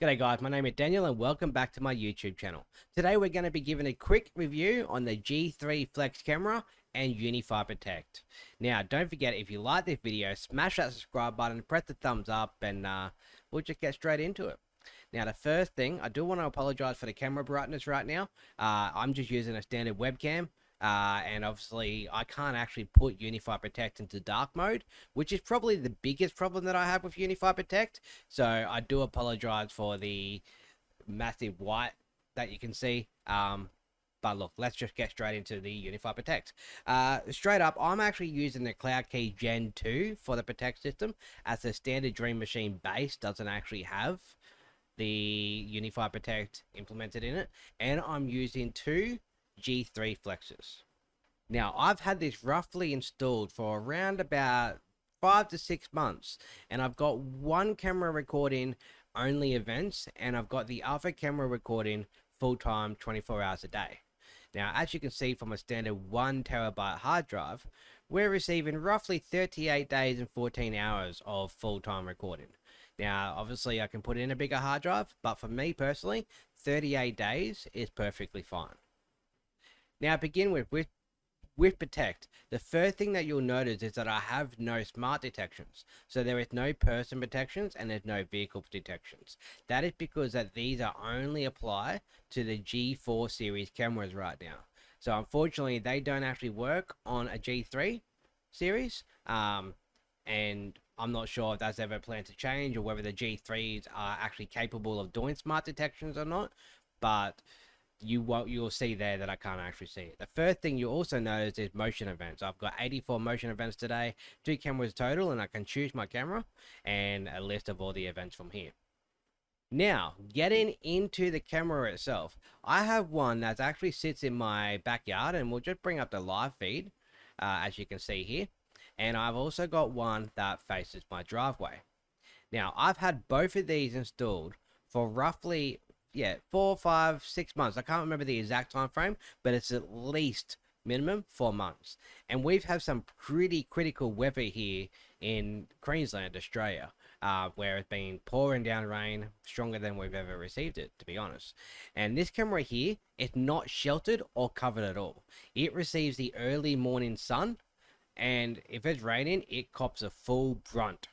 G'day guys, my name is Daniel and welcome back to my YouTube channel. Today we're going to be giving a quick review on the G3 Flex camera and UniFi Protect. Now don't forget, if you like this video, smash that subscribe button, press the thumbs up, and we'll just get straight into it. Now the first thing, I do want to apologize for the camera brightness right now. I'm just using a standard webcam. And obviously I can't actually put UniFi Protect into dark mode, which is probably the biggest problem that I have with UniFi Protect. So I do apologize for the massive white that you can see. But look, let's just get straight into the UniFi Protect. Straight up, I'm actually using the Cloud Key Gen 2 for the Protect system, as the standard Dream Machine base doesn't actually have the UniFi Protect implemented in it. And I'm using two G3 flexes. Now I've had this roughly installed for around about 5 to 6 months, and I've got one camera recording only events, and I've got the other camera recording full-time 24 hours a day. Now as you can see from a standard 1 terabyte hard drive, we're receiving roughly 38 days and 14 hours of full-time recording. Now obviously I can put in a bigger hard drive, but for me personally 38 days is perfectly fine. Now, begin with Protect, the first thing that you'll notice is that I have no smart detections. So there is no person detections and there's no vehicle detections. That is because that these are only apply to the G4 series cameras right now. So unfortunately, they don't actually work on a G3 series. And I'm not sure if that's ever planned to change, or whether the G3s are actually capable of doing smart detections or not. But you'll see there that I can't actually see it. The first thing you also notice is motion events. I've got 84 motion events today, 2 cameras total, and I can choose my camera and a list of all the events from here. Now, getting into the camera itself, I have one that actually sits in my backyard, and we'll just bring up the live feed, as you can see here. And I've also got one that faces my driveway. Now, I've had both of these installed for roughly 4, 5, 6 months. I can't remember the exact time frame, but it's at least minimum 4 months. And we've had some pretty critical weather here in Queensland, Australia, where it's been pouring down rain stronger than we've ever received it, to be honest. And this camera here is not sheltered or covered at all. It receives the early morning sun, and if it's raining, it cops a full brunt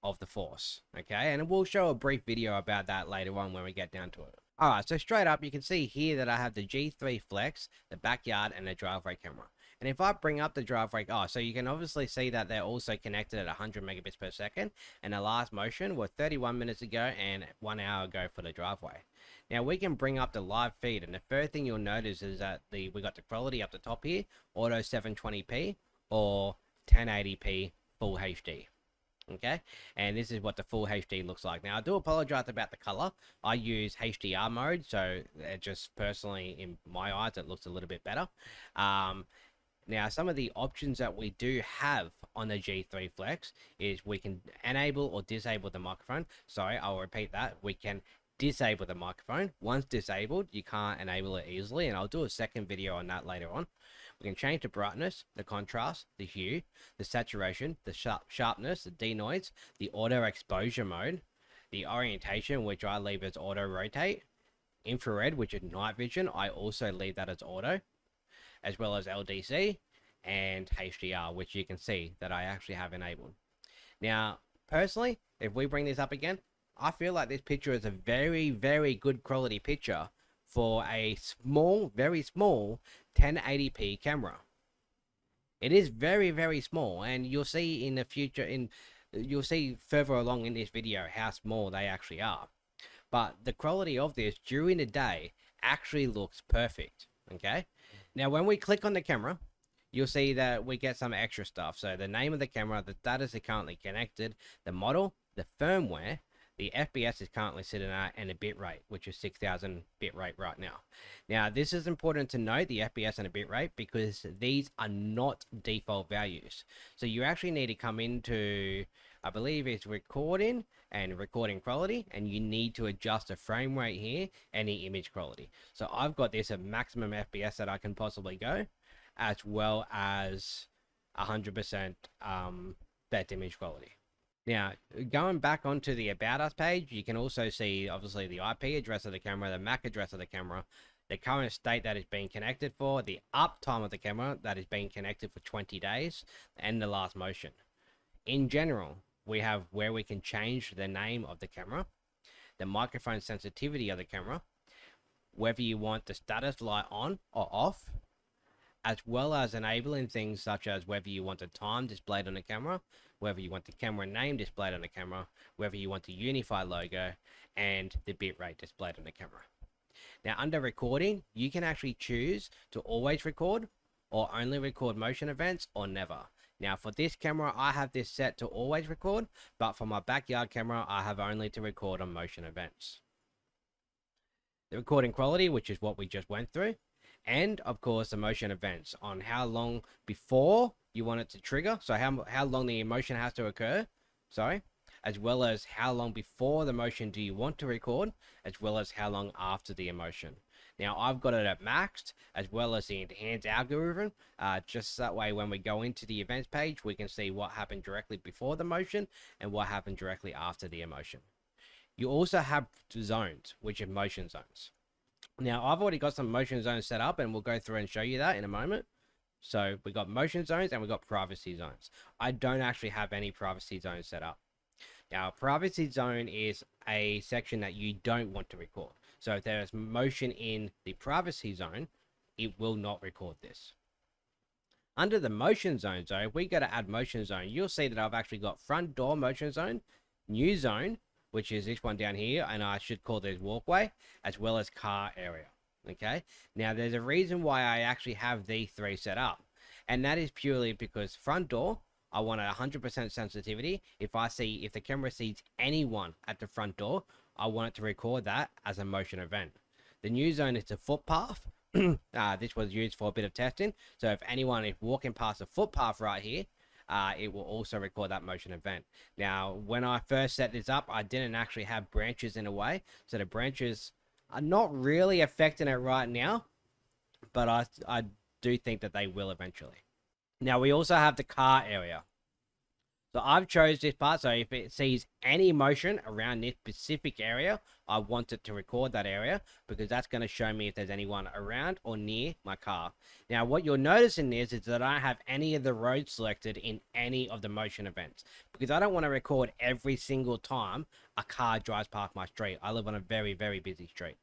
of the force. Okay, and we'll show a brief video about that later on when we get down to it. Alright, so straight up you can see here that I have the G3 Flex, the backyard, and the driveway camera. And if I bring up the driveway, so you can obviously see that they're also connected at 100 megabits per second, and the last motion was 31 minutes ago and 1 hour ago for the driveway. Now we can bring up the live feed, and the first thing you'll notice is that we got the quality up the top here, auto 720p or 1080p full HD. Okay, and this is what the full HD looks like. Now I do apologize about the color. I use HDR mode, so it just personally in my eyes it looks a little bit better. Now some of the options that we do have on the G3 Flex is we can enable or disable the microphone. Sorry, I'll repeat that. We can disable the microphone. Once disabled, you can't enable it easily, and I'll do a second video on that later on. We can change the brightness, the contrast, the hue, the saturation, the sharpness, the denoise, the auto exposure mode, the orientation, which I leave as auto rotate, infrared, which is night vision, I also leave that as auto, as well as LDC, and HDR, which you can see that I actually have enabled. Now, personally, if we bring this up again, I feel like this picture is a very, very good quality picture for a small, very small 1080p camera. It is very, very small, and you'll see in the future, you'll see further along in this video how small they actually are. But the quality of this during the day actually looks perfect. Okay, now when we click on the camera, you'll see that we get some extra stuff. So the name of the camera, the status is currently connected, the model, the firmware, the FPS is currently sitting at, and a bit rate, which is 6000 bit rate right now. Now, this is important to note, the FPS and a bit rate, because these are not default values. So you actually need to come into, I believe it's recording and recording quality, and you need to adjust the frame rate here and the image quality. So I've got this at maximum FPS that I can possibly go, as well as 100% best image quality. Now, going back onto the About Us page, you can also see obviously the IP address of the camera, the MAC address of the camera, the current state that it's being connected for, the uptime of the camera that is being connected for 20 days, and the last motion. In general, we have where we can change the name of the camera, the microphone sensitivity of the camera, whether you want the status light on or off, as well as enabling things such as whether you want the time displayed on the camera, whether you want the camera name displayed on the camera, whether you want the UniFi logo, and the bitrate displayed on the camera. Now, under recording, you can actually choose to always record or only record motion events or never. Now, for this camera, I have this set to always record, but for my backyard camera, I have only to record on motion events. The recording quality, which is what we just went through, and of course the motion events on how long before you want it to trigger, so how long the motion has to occur, as well as how long before the motion do you want to record, as well as how long after the emotion. Now, I've got it at maxed, as well as the enhanced algorithm, just that way when we go into the events page, we can see what happened directly before the motion and what happened directly after the emotion. You also have zones, which are motion zones. Now, I've already got some motion zones set up, and we'll go through and show you that in a moment. So we got motion zones and we got privacy zones. I don't actually have any privacy zones set up. Now, a privacy zone is a section that you don't want to record. So if there is motion in the privacy zone, it will not record this. Under the motion zone, though, if we go to add motion zone, you'll see that I've actually got front door motion zone, new zone, which is this one down here, and I should call this walkway, as well as car area. Okay, now there's a reason why I actually have these three set up, and that is purely because front door, I want a 100% sensitivity. If the camera sees anyone at the front door, I want it to record that as a motion event. The new zone is a footpath. This was used for a bit of testing, so if anyone is walking past a footpath right here, it will also record that motion event. Now, when I first set this up, I didn't actually have branches in a way, so the branches are not really affecting it right now, but I do think that they will eventually. Now, we also have the car area. So I've chose this part, so if it sees any motion around this specific area, I want it to record that area, because that's going to show me if there's anyone around or near my car. Now, what you'll notice in this is that I don't have any of the roads selected in any of the motion events, because I don't want to record every single time a car drives past my street. I live on a very, very busy street.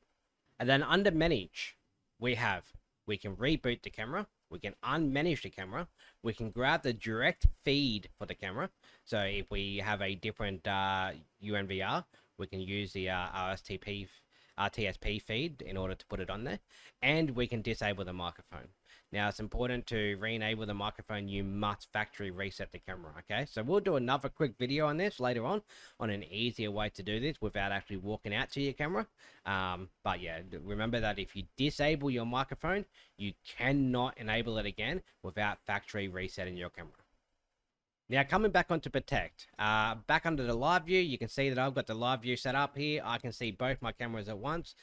And then under manage, we can reboot the camera, we can unmanage the camera, we can grab the direct feed for the camera. So if we have a different UNVR, we can use the RTSP feed in order to put it on there, and we can disable the microphone. Now, it's important to re-enable the microphone. You must factory reset the camera, okay? So we'll do another quick video on this later on an easier way to do this without actually walking out to your camera. But yeah, remember that if you disable your microphone, you cannot enable it again without factory resetting your camera. Now, coming back onto Protect, back under the live view, you can see that I've got the live view set up here. I can see both my cameras at once.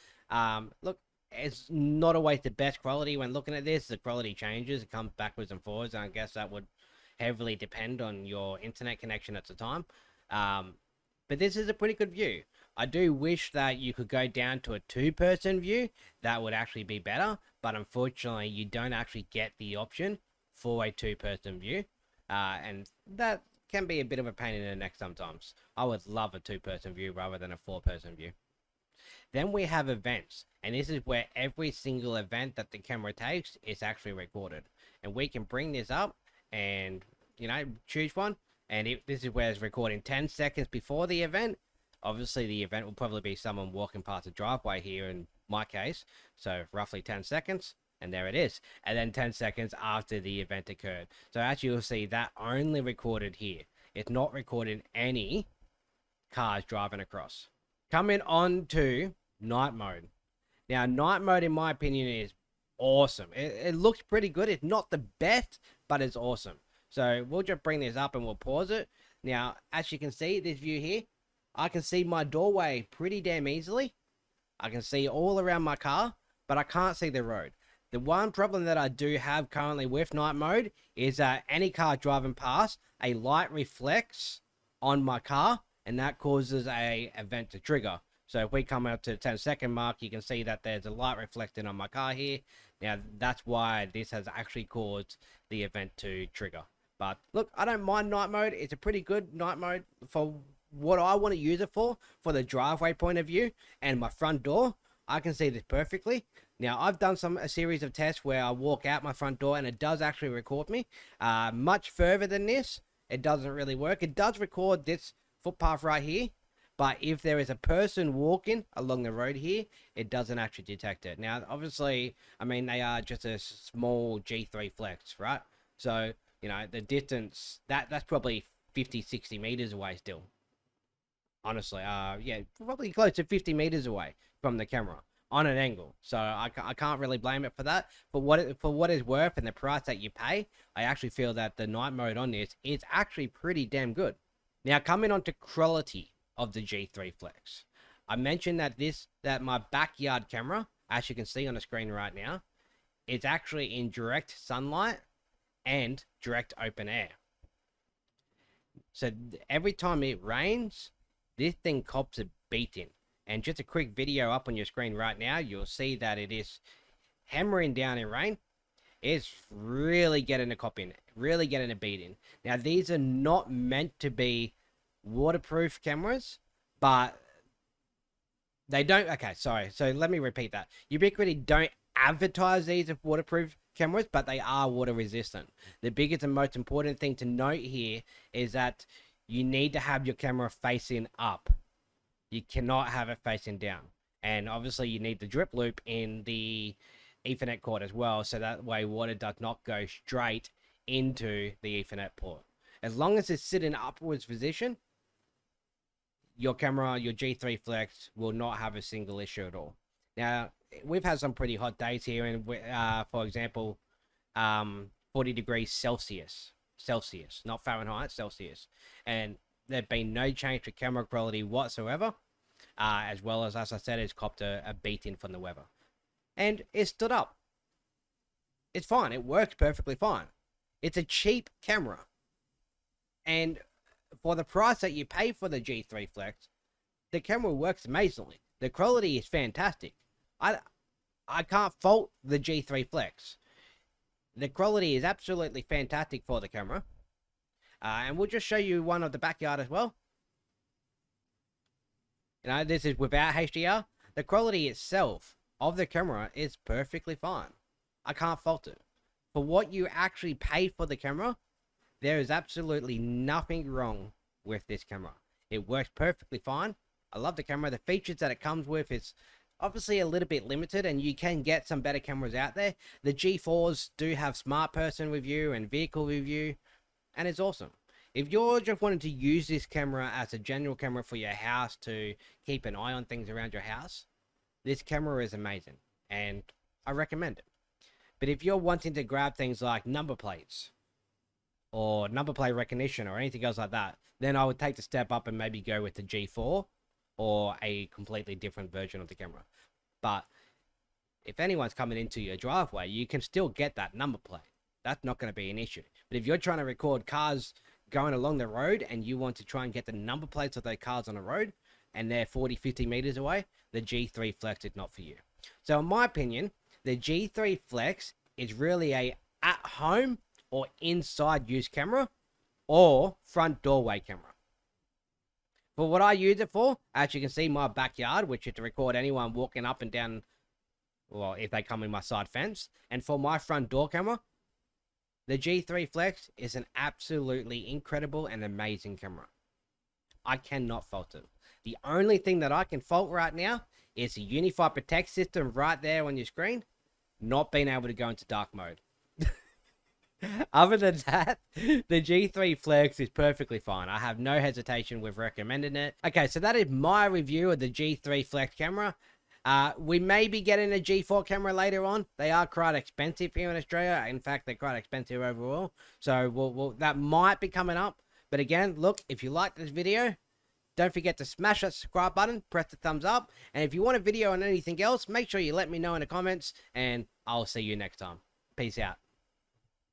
Look, it's not always the best quality when looking at this. The quality changes, it comes backwards and forwards, and I guess that would heavily depend on your internet connection at the time. But this is a pretty good view. I do wish that you could go down to a two-person view. That would actually be better, but unfortunately you don't actually get the option for a two-person view, and that can be a bit of a pain in the neck sometimes. I would love a two-person view rather than a four-person view. Then we have events, and this is where every single event that the camera takes is actually recorded, and we can bring this up and choose one, and this is where it's recording 10 seconds before the event. Obviously the event will probably be someone walking past a driveway here in my case, so roughly 10 seconds, and there it is, and then 10 seconds after the event occurred. So actually you'll see that only recorded here. It's not recording any cars driving across. Coming on to night mode. Now, night mode, in my opinion, is awesome. It looks pretty good. It's not the best, but it's awesome. So we'll just bring this up and we'll pause it. Now, as you can see, this view here, I can see my doorway pretty damn easily. I can see all around my car, but I can't see the road. The one problem that I do have currently with night mode is that any car driving past, a light reflects on my car, and that causes a event to trigger. So if we come out to the 10-second mark, you can see that there's a light reflecting on my car here. Now, that's why this has actually caused the event to trigger. But look, I don't mind night mode. It's a pretty good night mode for what I want to use it for the driveway point of view and my front door. I can see this perfectly. Now, I've done a series of tests where I walk out my front door and it does actually record me. Much further than this, it doesn't really work. It does record this footpath right here, but if there is a person walking along the road here, it doesn't actually detect it. Now, obviously, I mean, they are just a small G3 Flex, right? So, you know, the distance, that's probably 50, 60 meters away still. Honestly, yeah, probably close to 50 meters away from the camera on an angle. So I can't really blame it for that. But for what it's worth and the price that you pay, I actually feel that the night mode on this is actually pretty damn good. Now, coming on to quality of the G3 Flex. I mentioned that my backyard camera, as you can see on the screen right now, is actually in direct sunlight and direct open air. So every time it rains, this thing cops a beating. And just a quick video up on your screen right now, you'll see that it is hammering down in rain. It's really getting a cop in, really getting a beating. Now, these are not meant to be waterproof cameras, but they don't. Okay, sorry. So let me repeat that. Ubiquiti don't advertise these as waterproof cameras, but they are water resistant. The biggest and most important thing to note here is that you need to have your camera facing up. You cannot have it facing down. And obviously you need the drip loop in the Ethernet cord as well, so that way water does not go straight into the Ethernet port. As long as it's sitting upwards position, your camera, your G3 Flex, will not have a single issue at all. Now, we've had some pretty hot days here, and for example, 40 degrees Celsius, not Fahrenheit, Celsius. And there's been no change to camera quality whatsoever, as well as I said, it's copped a beating from the weather. And it stood up. It's fine. It works perfectly fine. It's a cheap camera. And for the price that you pay for the G3 Flex, the camera works amazingly. The quality is fantastic. I can't fault the G3 Flex. The quality is absolutely fantastic for the camera. And we'll just show you one of the backyard as well. You know, this is without HDR. The quality itself of the camera is perfectly fine. I can't fault it. For what you actually pay for the camera, there is absolutely nothing wrong with this camera. It works perfectly fine. I love the camera. The features that it comes with is obviously a little bit limited, and you can get some better cameras out there. The G4s do have smart person review and vehicle review, and it's awesome. If you're just wanting to use this camera as a general camera for your house to keep an eye on things around your house, this camera is amazing, and I recommend it. But if you're wanting to grab things like number plates, or number plate recognition, or anything else like that, then I would take the step up and maybe go with the G4, or a completely different version of the camera. But if anyone's coming into your driveway, you can still get that number plate. That's not going to be an issue. But if you're trying to record cars going along the road and you want to try and get the number plates of those cars on the road and they're 40, 50 meters away, the G3 Flex is not for you. So in my opinion, the G3 Flex is really a at-home or inside use camera or front doorway camera. For what I use it for, as you can see, my backyard, which is to record anyone walking up and down, well, if they come in my side fence. And for my front door camera, the G3 Flex is an absolutely incredible and amazing camera. I cannot fault it. The only thing that I can fault right now is the UniFi Protect system right there on your screen, not being able to go into dark mode. Other than that, the G3 Flex is perfectly fine. I have no hesitation with recommending it. Okay, so that is my review of the G3 Flex camera. We may be getting a G4 camera later on. They are quite expensive here in Australia. In fact, they're quite expensive overall. So that might be coming up. But again, look, if you like this video, don't forget to smash that subscribe button, press the thumbs up. And if you want a video on anything else, make sure you let me know in the comments. And I'll see you next time. Peace out.